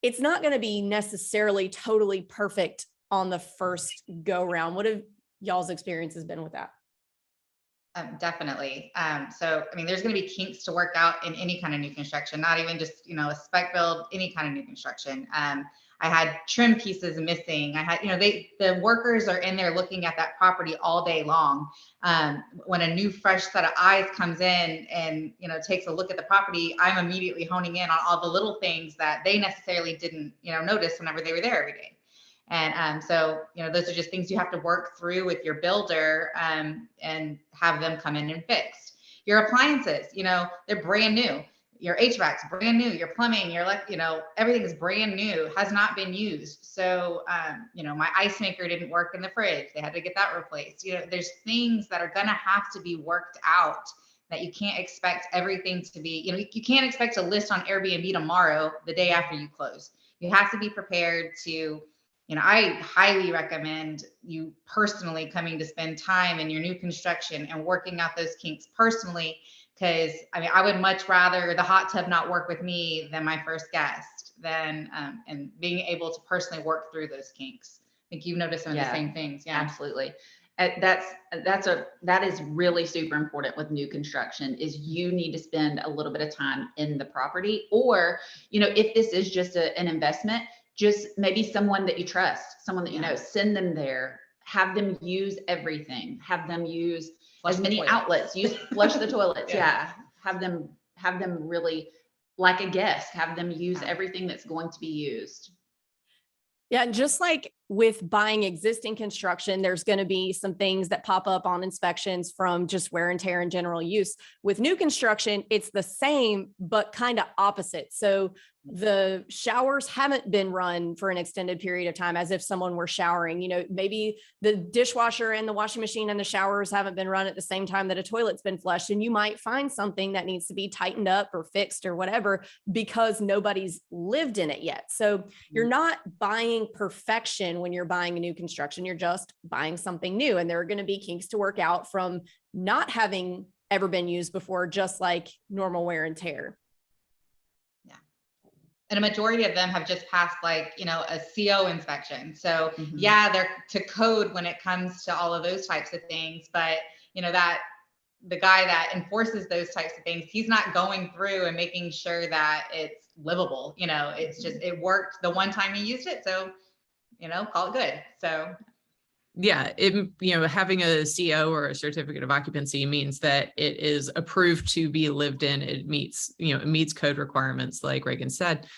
it's not going to be necessarily totally perfect on the first go round. What have y'all's experiences been with that? Definitely. So, I mean, there's going to be kinks to work out in any kind of new construction, not even just, a spec build, any kind of new construction. I had trim pieces missing. I had, the workers are in there looking at that property all day long. When a new fresh set of eyes comes in and, takes a look at the property, I'm immediately honing in on all the little things that they necessarily didn't, notice whenever they were there every day. And so, those are just things you have to work through with your builder, and have them come in and fix. Your appliances, they're brand new. Your HVAC's brand new. Your plumbing, everything is brand new, has not been used. So, my ice maker didn't work in the fridge. They had to get that replaced. There's things that are going to have to be worked out, that you can't expect everything to be, you can't expect to list on Airbnb tomorrow, the day after you close. You have to be prepared to, I highly recommend you personally coming to spend time in your new construction and working out those kinks personally. Because I would much rather the hot tub not work with me than my first guest, and being able to personally work through those kinks. I think you've noticed some of the same things. Yeah, absolutely. That is really super important with new construction, is you need to spend a little bit of time in the property, or, if this is just an investment, just maybe someone that you trust, someone that send them there, have them use everything, have them use as many outlets, flush the toilets. Have them really, like a guest, have them use everything that's going to be used. Yeah. And just like with buying existing construction, there's going to be some things that pop up on inspections from just wear and tear and general use. With new construction, it's the same, but kind of opposite. So the showers haven't been run for an extended period of time, as if someone were showering. Maybe the dishwasher and the washing machine and the showers haven't been run at the same time that a toilet's been flushed. And you might find something that needs to be tightened up or fixed or whatever, because nobody's lived in it yet. So you're not buying perfection when you're buying a new construction. You're just buying something new. And there are going to be kinks to work out from not having ever been used before, just like normal wear and tear. And a majority of them have just passed a CO inspection. So they're to code when it comes to all of those types of things. But, that the guy that enforces those types of things, he's not going through and making sure that it's livable. It's just, it worked the one time you used it. So, call it good. So. Yeah, having a CO or a certificate of occupancy means that it is approved to be lived in. It meets code requirements, like Reagen said.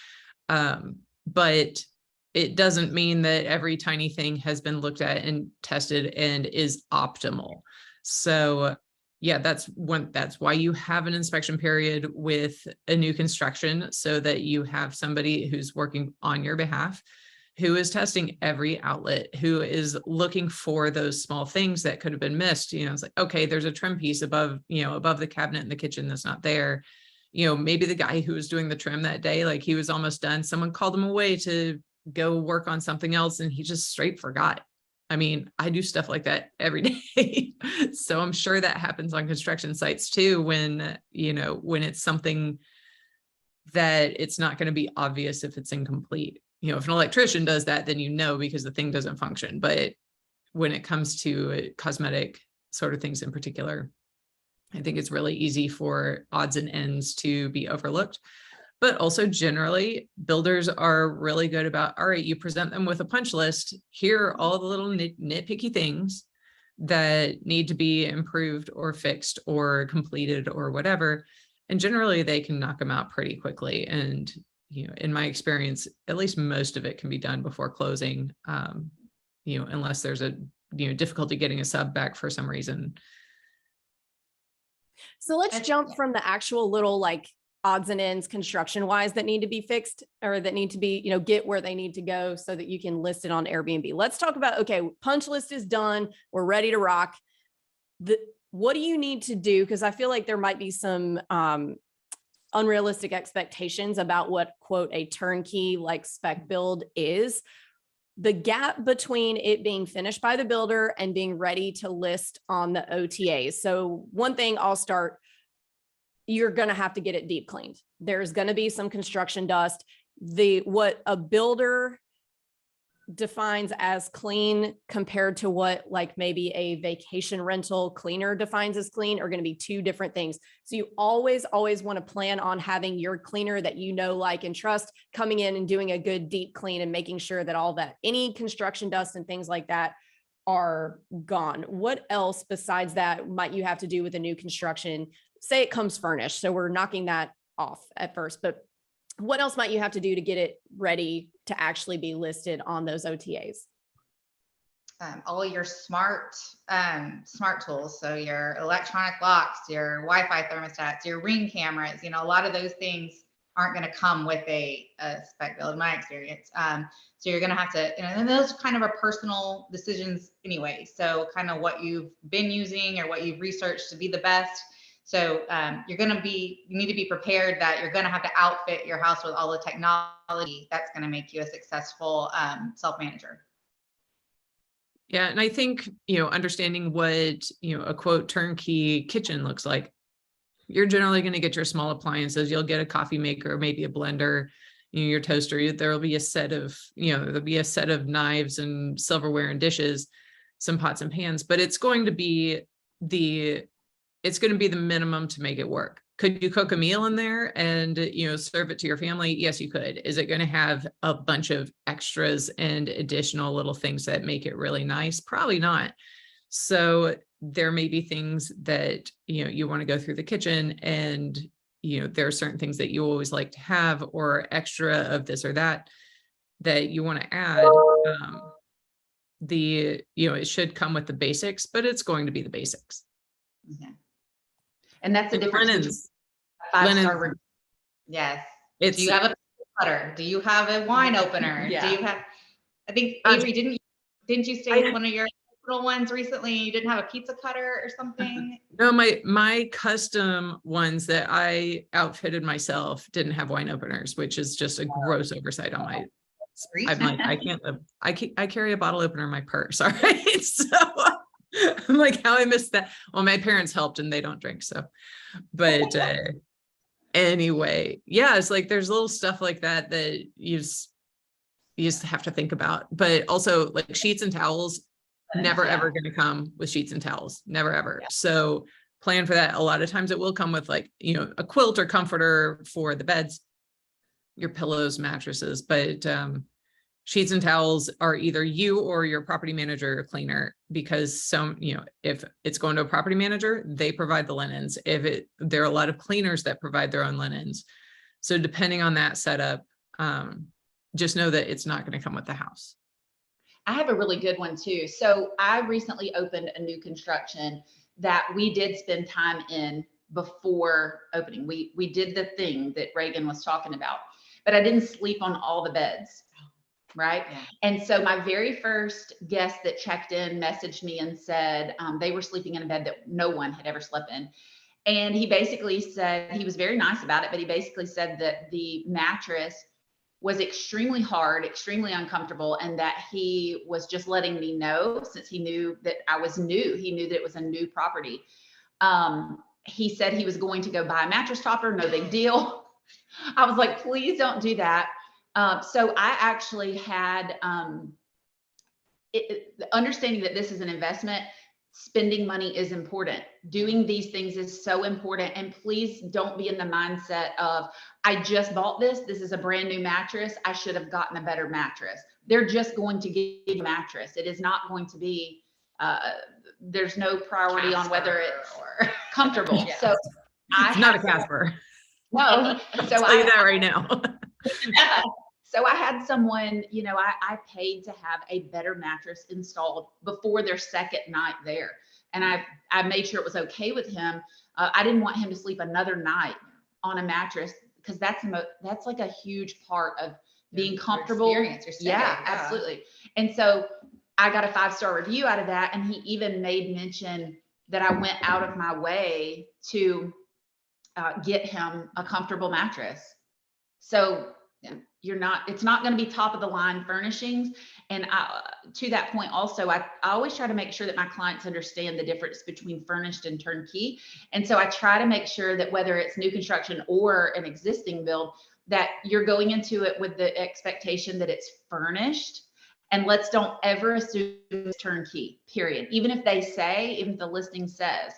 But it doesn't mean that every tiny thing has been looked at and tested and is optimal. So yeah, that's why you have an inspection period with a new construction, so that you have somebody who's working on your behalf, who is testing every outlet, who is looking for those small things that could have been missed. It's like, okay, there's a trim piece above the cabinet in the kitchen that's not there. Maybe the guy who was doing the trim that day, like he was almost done, someone called him away to go work on something else, and he just straight forgot. I do stuff like that every day. So I'm sure that happens on construction sites too, when it's something that it's not going to be obvious if it's incomplete. If an electrician does that, then because the thing doesn't function. But when it comes to cosmetic sort of things in particular, I think it's really easy for odds and ends to be overlooked. But also generally, builders are really good about, all right, you present them with a punch list. Here are all the little nitpicky things that need to be improved or fixed or completed or whatever. And generally, they can knock them out pretty quickly. And in my experience, at least most of it can be done before closing, unless there's a difficulty getting a sub back for some reason. So let's jump from the actual little odds and ends construction wise that need to be fixed, or that need to be, get where they need to go so that you can list it on Airbnb. Let's talk about, okay, punch list is done. We're ready to rock. What do you need to do? Because I feel like there might be some unrealistic expectations about what, quote, a turnkey like spec build is. the gap between it being finished by the builder and being ready to list on the OTAs. So one thing I'll start, you're going to have to get it deep cleaned. There's going to be some construction dust. What a builder defines as clean compared to what like maybe a vacation rental cleaner defines as clean are going to be two different things. So you always want to plan on having your cleaner that you know, like, and trust coming in and doing a good deep clean and making sure that all that, any construction dust and things like that are gone. What else besides that might you have to do with a new construction? Say it comes furnished. So we're knocking that off at first, but what else might you have to do to get it ready to actually be listed on those OTAs? All your smart tools. So your electronic locks, your Wi-Fi thermostats, your Ring cameras, a lot of those things aren't going to come with a spec build in my experience. So you're going to have to, and those kind of are personal decisions anyway. So kind of what you've been using or what you've researched to be the best. So you need to be prepared that you're going to have to outfit your house with all the technology that's going to make you a successful self-manager. Yeah. And I think, understanding what, a quote turnkey kitchen looks like, you're generally going to get your small appliances. You'll get a coffee maker, maybe a blender, your toaster. There'll be a set of, there'll be a set of knives and silverware and dishes, some pots and pans, but it's going to be the minimum to make it work. Could you cook a meal in there and, serve it to your family? Yes, you could. Is it going to have a bunch of extras and additional little things that make it really nice? Probably not. So there may be things that, you want to go through the kitchen and, there are certain things that you always like to have or extra of this or that you want to add. It should come with the basics, but it's going to be the basics. Okay. And that's the difference. Linens. Five-star. Yes. Do you have a cutter? Do you have a wine opener? Yeah. Do you have, I think Avery, didn't you stay with one of your little ones recently? You didn't have a pizza cutter or something? No, my custom ones that I outfitted myself didn't have wine openers, which is just a gross oversight on my. I'm like, I can't live. I carry a bottle opener in my purse. All right. So I'm like, how I missed that. Well, my parents helped and they don't drink. So, but anyway, yeah, it's like, there's little stuff like that you just have to think about, but also like sheets and towels, never ever going to come with sheets and towels, never ever. Yeah. So plan for that. A lot of times it will come with like, a quilt or comforter for the beds, your pillows, mattresses, but sheets and towels are either you or your property manager or cleaner, because if it's going to a property manager, they provide the linens. There are a lot of cleaners that provide their own linens. So depending on that setup, just know that it's not going to come with the house. I have a really good one too. So I recently opened a new construction that we did spend time in before opening. We did the thing that Reagen was talking about, but I didn't sleep on all the beds. Right. Yeah. And so my very first guest that checked in messaged me and said they were sleeping in a bed that no one had ever slept in. And he basically said, he was very nice about it, but he basically said that the mattress was extremely hard, extremely uncomfortable, and that he was just letting me know, since he knew that I was new, he knew that it was a new property. He said he was going to go buy a mattress topper, no big deal. I was like, please don't do that. So I actually had understanding that this is an investment. Spending money is important. Doing these things is so important. And please don't be in the mindset of, I just bought this. This is a brand new mattress. I should have gotten a better mattress. They're just going to give you a mattress. It is not going to be, there's no priority on whether it's comfortable. Yeah. So it's not a Casper. No. So I'll tell you that right now. Yeah. So I had someone, I paid to have a better mattress installed before their second night there. And I made sure it was okay with him. I didn't want him to sleep another night on a mattress, because that's like a huge part of being comfortable. Yeah, absolutely. And so I got a 5-star review out of that. And he even made mention that I went out of my way to get him a comfortable mattress. So It's not going to be top of the line furnishings. And to that point also, I always try to make sure that my clients understand the difference between furnished and turnkey. And so I try to make sure that whether it's new construction or an existing build, that you're going into it with the expectation that it's furnished. And let's don't ever assume it's turnkey, period. Even if the listing says,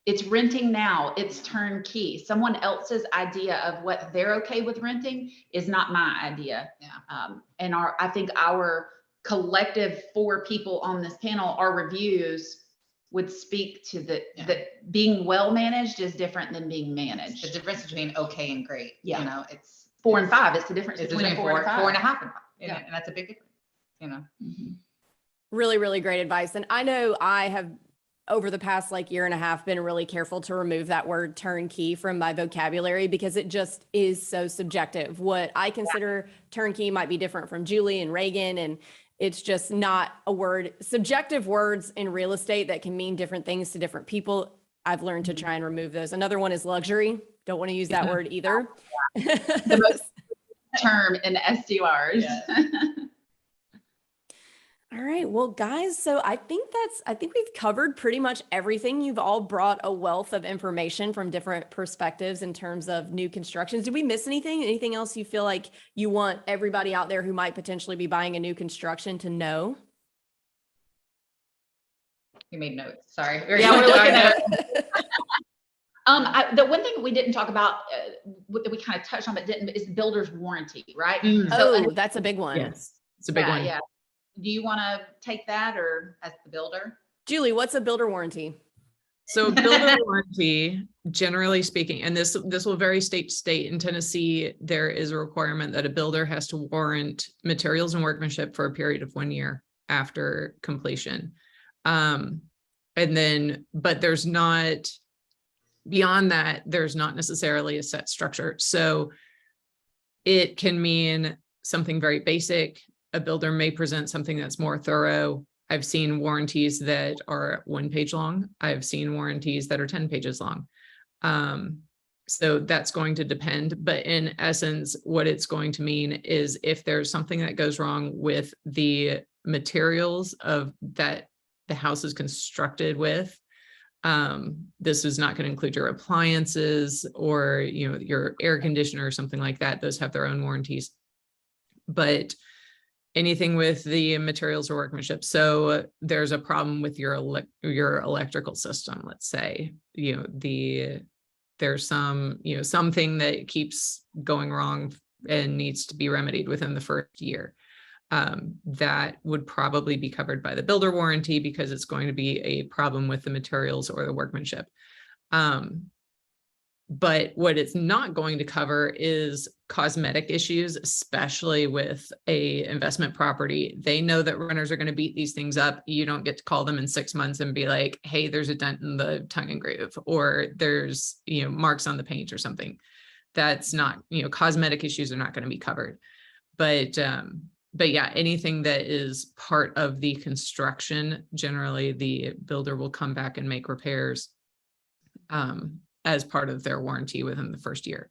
it's renting now, it's turnkey. Someone else's idea of what they're okay with renting is not my idea. Yeah. And I think our collective 4 people on this panel, our reviews would speak to that being well managed is different than being managed. The difference between okay and great. Yeah. You know, it's 4 and 5. It's the difference between 4 and 5. 4.5 and 5. Yeah. And that's a big difference, you know. Mm-hmm. Really, really great advice. And I know I have, over the past year and a half, been really careful to remove that word turnkey from my vocabulary because it just is so subjective. What I consider turnkey might be different from Julie and Reagan, and it's just not a word. Subjective words in real estate that can mean different things to different people. I've learned to try and remove those. Another one is luxury. Don't want to use that word either. The most term in SDRs. Yeah. All right. Well, guys, so I think we've covered pretty much everything. You've all brought a wealth of information from different perspectives in terms of new constructions. Did we miss anything? Anything else you feel like you want everybody out there who might potentially be buying a new construction to know? We made notes. Sorry. Yeah, we're looking at the one thing we didn't talk about that we kind of touched on but didn't is the builder's warranty, right? Oh, that's a big one. Yes, it's a big one. Yeah. Do you want to take that, or As the builder. Julie, what's a builder warranty? So builder warranty, generally speaking, and this will vary state to state. In Tennessee, there is a requirement that a builder has to warrant materials and workmanship for a period of 1 year after completion. But there's not, beyond that, there's not necessarily a set structure. So it can mean something very basic. A builder may present something that's more thorough. I've seen warranties that are 1 page long. I've seen warranties that are 10 pages long. So that's going to depend, but in essence, what it's going to mean is if there's something that goes wrong with the materials of that the house is constructed with, this is not going to include your appliances or, your air conditioner or something like that. Those have their own warranties, but anything with the materials or workmanship. So there's a problem with your electrical system. Let's say, there's something that keeps going wrong and needs to be remedied within the first year. That would probably be covered by the builder warranty because it's going to be a problem with the materials or the workmanship. But what it's not going to cover is cosmetic issues, especially with a investment property. They know that renters are going to beat these things up. You don't get to call them in 6 months and be like, hey, there's a dent in the tongue and groove, or there's, marks on the paint or something. That's not, cosmetic issues are not going to be covered. But yeah, anything that is part of the construction, generally the builder will come back and make repairs as part of their warranty within the first year.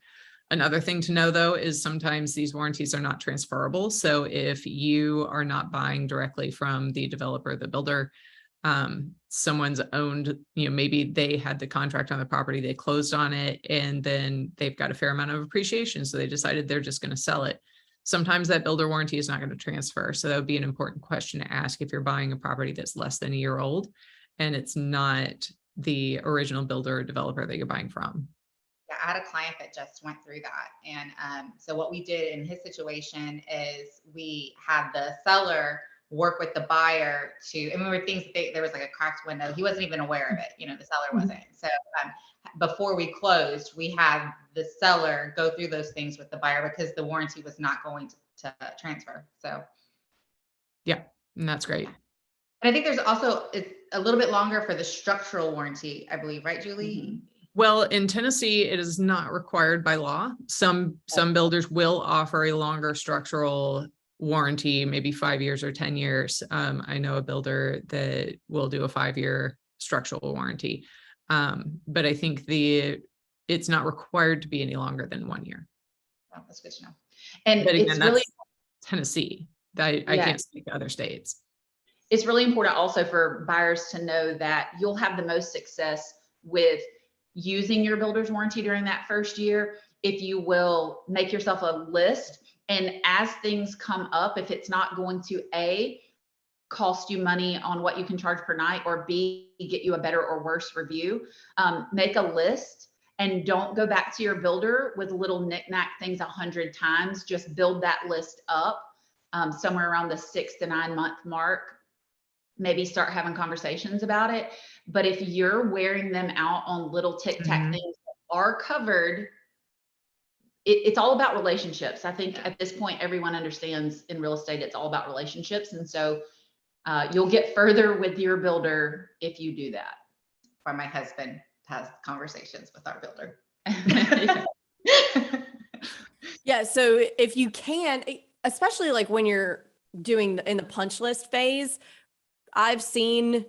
Another thing to know, though, is sometimes these warranties are not transferable. So if you are not buying directly from the developer, the builder, someone's owned, maybe they had the contract on the property, they closed on it, and then they've got a fair amount of appreciation. So they decided they're just going to sell it. Sometimes that builder warranty is not going to transfer. So that would be an important question to ask if you're buying a property that's less than a year old and it's not the original builder or developer that you're buying from. Yeah, I had a client that just went through that. And so what we did in his situation is we had the seller work with the buyer to, and we were things, there was like a cracked window. He wasn't even aware of it. The seller wasn't. So before we closed, we had the seller go through those things with the buyer because the warranty was not going to transfer. So. Yeah, and that's great. And I think there's also, it's a little bit longer for the structural warranty, I believe, right, Julie? Mm-hmm. Well, in Tennessee, it is not required by law. Some builders will offer a longer structural warranty, maybe 5 years or 10 years. I know a builder that will do a 5-year structural warranty. But I think it's not required to be any longer than 1 year. Oh, that's good to know. And But again, it's that's really, Tennessee. I Yeah. can't speak to other states. it's really important also for buyers to know that you'll have the most success with using your builder's warranty during that first year if you will make yourself a list. And as things come up, if it's not going to A, cost you money on what you can charge per night, or B, get you a better or worse review, make a list and don't go back to your builder with little knick-knack things 100 times. Just build that list up somewhere around the 6 to 9 month mark. Maybe start having conversations about it. But if you're wearing them out on little tic-tac things that are covered, it's all about relationships. I think at this point, everyone understands in real estate, it's all about relationships. And so you'll get further with your builder if you do that. Why my husband has conversations with our builder. Yeah. So if you can, especially like when you're doing in the punch list phase, I've seen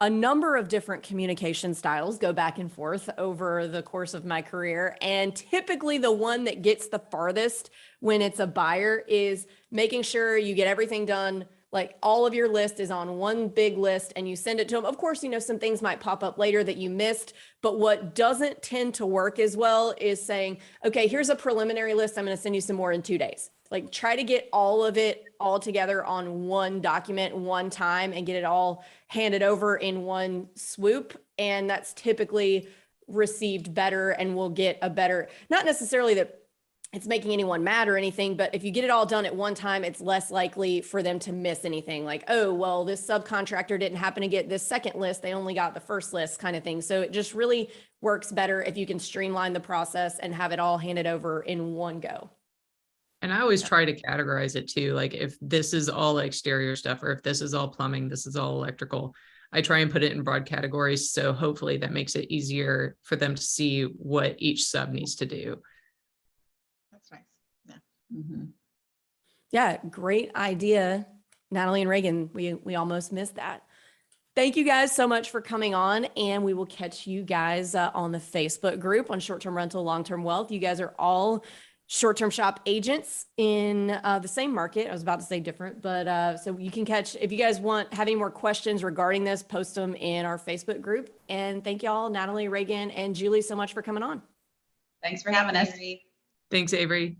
a number of different communication styles go back and forth over the course of my career. And typically the one that gets the farthest when it's a buyer is making sure you get everything done. Like all of your list is on one big list and you send it to them. Of course, some things might pop up later that you missed, but what doesn't tend to work as well is saying, okay, here's a preliminary list. I'm going to send you some more in 2 days. Like try to get all of it all together on one document, one time, and get it all handed over in one swoop. And that's typically received better and will get a better, not necessarily that it's making anyone mad or anything, but if you get it all done at one time, it's less likely for them to miss anything like, oh, well, this subcontractor didn't happen to get this second list. They only got the first list kind of thing. So it just really works better if you can streamline the process and have it all handed over in one go. And I always try to categorize it too. Like if this is all exterior stuff, or if this is all plumbing, this is all electrical, I try and put it in broad categories. So hopefully that makes it easier for them to see what each sub needs to do. That's nice. Yeah, great idea, Natalie and Reagan. We almost missed that. Thank you guys so much for coming on, and we will catch you guys on the Facebook group on short-term rental, long-term wealth. You guys are all short-term shop agents in the same market. I was about to say different, but so you can catch, if you guys have any more questions regarding this, post them in our Facebook group. And thank y'all, Natalie, Reagan, and Julie, so much for coming on. Thanks for having us. Thanks, Avery.